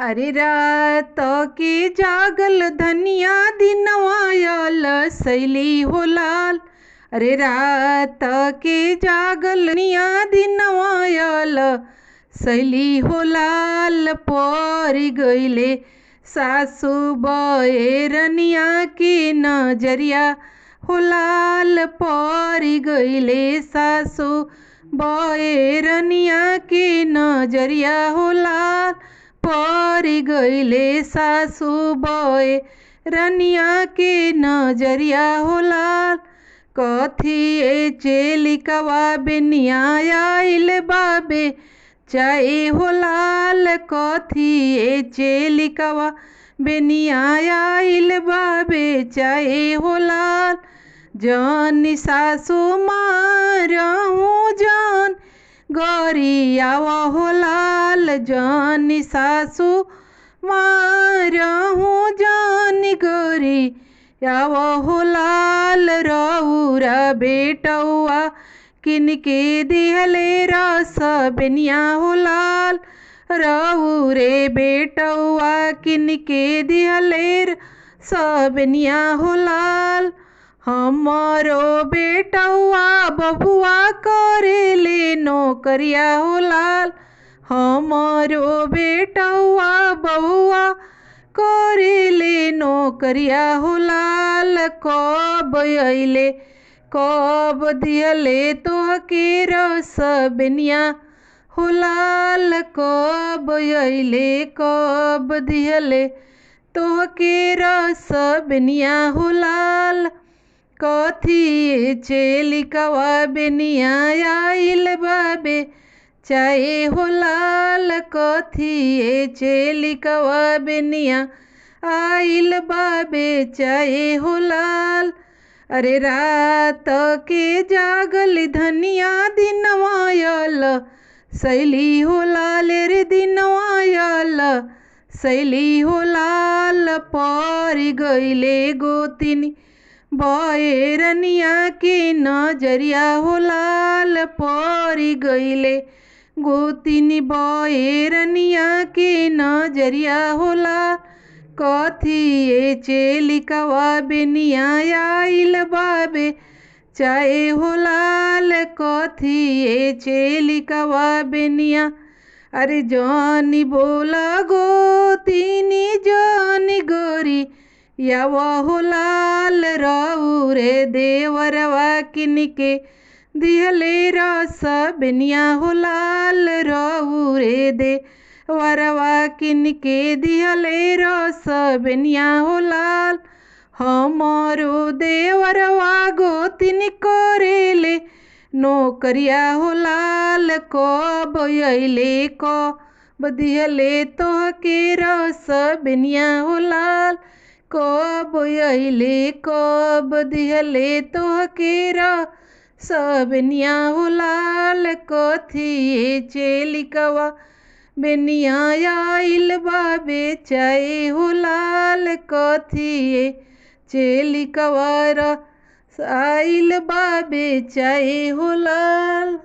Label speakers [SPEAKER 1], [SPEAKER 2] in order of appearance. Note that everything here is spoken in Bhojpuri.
[SPEAKER 1] अरे रात के जागल धनिया दिनवा आयल सैली हो लाल। अरे रात के जागल धनिया दिनवा आयल सैली हो लाल। परी गईले सासू बरनिया के नजरिया हो लाल। परी गईले सासू बरनिया के नजरिया हो लाल। परी गईले सासू बरनिया के नजरिया हो लाल। कथी चेलिकवा बेनिया आइल बाबे चाहे हो लाल। कथी चेलिकवा बेनिया आइल बाबे चाहे हो लाल। जान सासू मारहूँ जान गरियावा हो लाल। जान सासू मारहूँ जान गरियावा हो लाल। रउरा बेटौआ किनके दिहले रस बेनिया हो लाल। रउरे बेटौआ किनके दिहले रस बेनिया हो लाल। हमारो बेटौआ बबुआ करेले नौकरिया हो लाल। हमारो बेटौआ बबुआ करेले नौकरिया हो लाल। कब अइले कब दिहले तोहके रस बेनिया हो लाल। कब अइले कब दिहले तोहके रस बेनिया हो लाल। कथी चेलिकवा बेनिया आइल बाबे चाहे हो लाल। कथी चेलिकवा बेनिया आइल बाबे चाहे हो लाल। अरे रात के जागल धनिया दिनवा आयल सैली हो लाल। रे दिनवा आयल सैली हो लाल। परी गईले गोतिनी बरनिया के नजरिया हो लाल। परी गईले गोतिनी बरनिया के नजरिया हो लाल। कथी चेलिकवा बेनिया आइल बाबे चाहे हो लाल। कथी चेलिकवा बेनिया अरे जानी बोला गोतिनी जानी गोरी यावा हो लाल। रउरे देवरवा किनके दिहले रस बेनिया हो लाल। रउरे देवरवा किनके दिहले रस बेनिया हो लाल। हमारो देवरवा गोतिनी करेले नौकरिया हो लाल। कब अइले कब दिहले तोहके रस बेनिया हो लाल। कब अइले कब दिहले तोहके रस बेनिया हो लाल। कथी चेलिकवा बेनिया आइल बाबे चाहे हो लाल। कथी चेलिकवा आइल बाबे चाहे हो लाल।